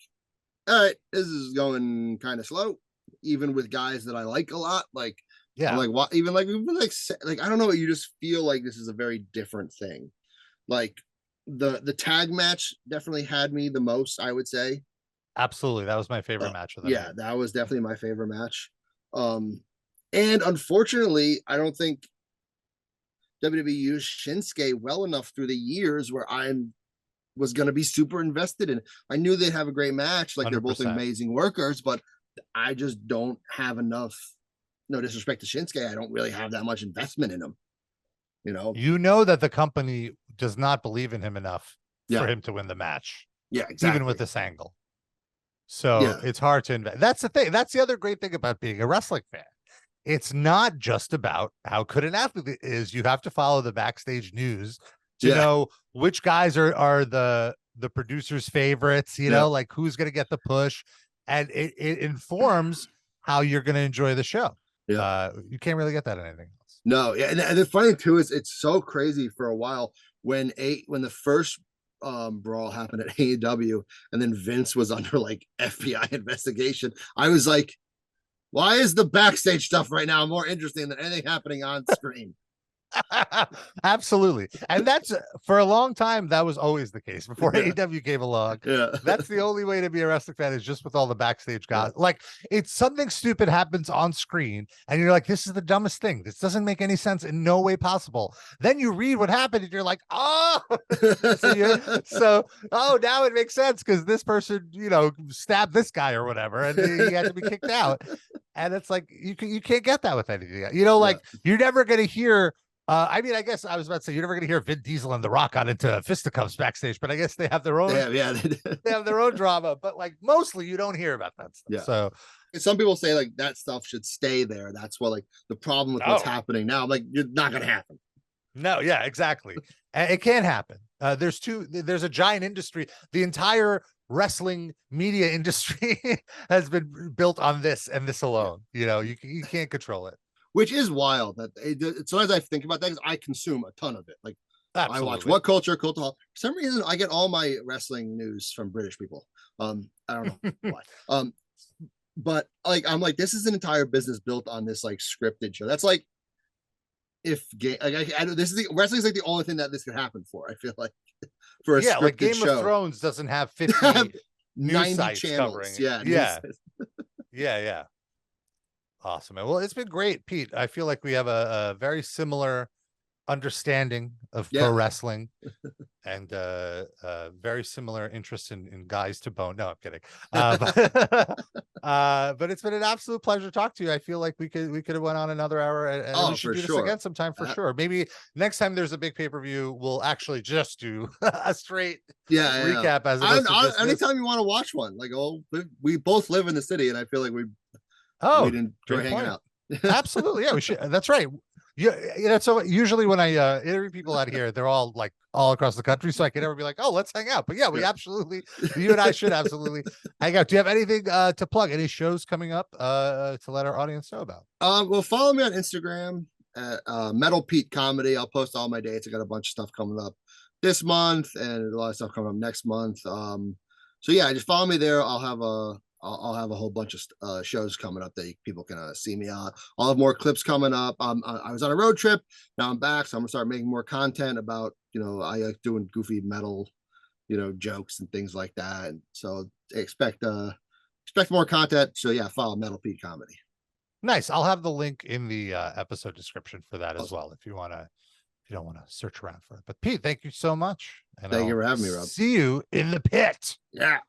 all right, this is going kind of slow, even with guys that I like a lot. Like, I'm like, what? Even like I don't know. You just feel like this is a very different thing. Like, the tag match definitely had me the most, I would say. Absolutely, that was my favorite match of the night. That was definitely my favorite match. And unfortunately, I don't think WWE used Shinsuke well enough through the years where I was going to be super invested in. I knew they'd have a great match. Like, 100%. They're both amazing workers, but I just don't have enough. No disrespect to Shinsuke, I don't really have that much investment in him. You know that the company does not believe in him enough for Yeah, him to win the match, yeah, even with exactly. this angle. So Yeah, it's hard to invest. That's the thing. That's the other great thing about being a wrestling fan. It's not just about how good an athlete is. You have to follow the backstage news to yeah, know which guys are the producer's favorites, yeah, like who's going to get the push, and it informs how you're going to enjoy the show. yeah. You can't really get that in anything else. No, yeah, and the funny too is it's so crazy for a while when the first brawl happened at AEW, and then Vince was under like FBI investigation. I was like, why is the backstage stuff right now more interesting than anything happening on screen? Absolutely. And that's for a long time, that was always the case before Yeah, AEW came along. yeah, That's the only way to be a wrestling fan, is just with all the backstage yeah. guys. Like, it's something stupid happens on screen, and you're like, this is the dumbest thing. This doesn't make any sense in no way possible. Then you read what happened, and you're like, oh, oh, now it makes sense because this person, stabbed this guy or whatever, and he had to be kicked out. And it's like you can't get that with anything. Yeah. You're never gonna hear. I mean, I guess I was about to say you're never going to hear Vin Diesel and The Rock got into fisticuffs backstage, but I guess they have their own. Yeah, They have their own drama, but like mostly you don't hear about that stuff. Yeah. So some people say like that stuff should stay there. That's what like the problem with what's happening now. I'm like, you're not gonna happen. No, yeah, exactly. It can't happen. There's a giant industry. The entire wrestling media industry has been built on this and this alone. You can't control it. Which is wild. Sometimes I think about that, I consume a ton of it. Like Absolutely. I watch What Culture, Culture Hall. For some reason, I get all my wrestling news from British people. I don't know why. But like I'm like, this is an entire business built on this like scripted show. That's like if this is the wrestling is like the only thing that this could happen for. I feel like for a scripted like Game show. of Thrones doesn't have 50 news sites channels. covering. Yeah. Yeah. Awesome. Well, it's been great, Pete. I feel like we have a very similar understanding of pro wrestling and very similar interest in guys to bone. No, I'm kidding. But it's been an absolute pleasure to talk to you. I feel like we could have went on another hour, and we should do this again sometime for sure. Maybe next time there's a big pay-per-view, we'll actually just do a straight recap as anytime you want to watch one. Like, we both live in the city, and I feel like we'd enjoy hanging out. Absolutely. Yeah, we should. That's right. Yeah, so usually when I interview people out here, they're all like all across the country, so I can never be like, oh, let's hang out. But yeah, we absolutely, you and I should absolutely hang out. Do you have anything to plug? Any shows coming up to let our audience know about? Well, follow me on Instagram at Metal Pete Comedy. I'll post all my dates. I got a bunch of stuff coming up this month and a lot of stuff coming up next month. So yeah, just follow me there. I'll have a whole bunch of shows coming up that people can see me on. I'll have more clips coming up. I was on a road trip. Now I'm back, so I'm gonna start making more content about, I like doing goofy metal, jokes and things like that. And so expect more content. So yeah, follow Metal Pete Comedy. Nice. I'll have the link in the episode description for that as well, if you don't want to search around for it. But Pete, thank you so much. And thank you for having me, Rob. See you in the pit. Yeah.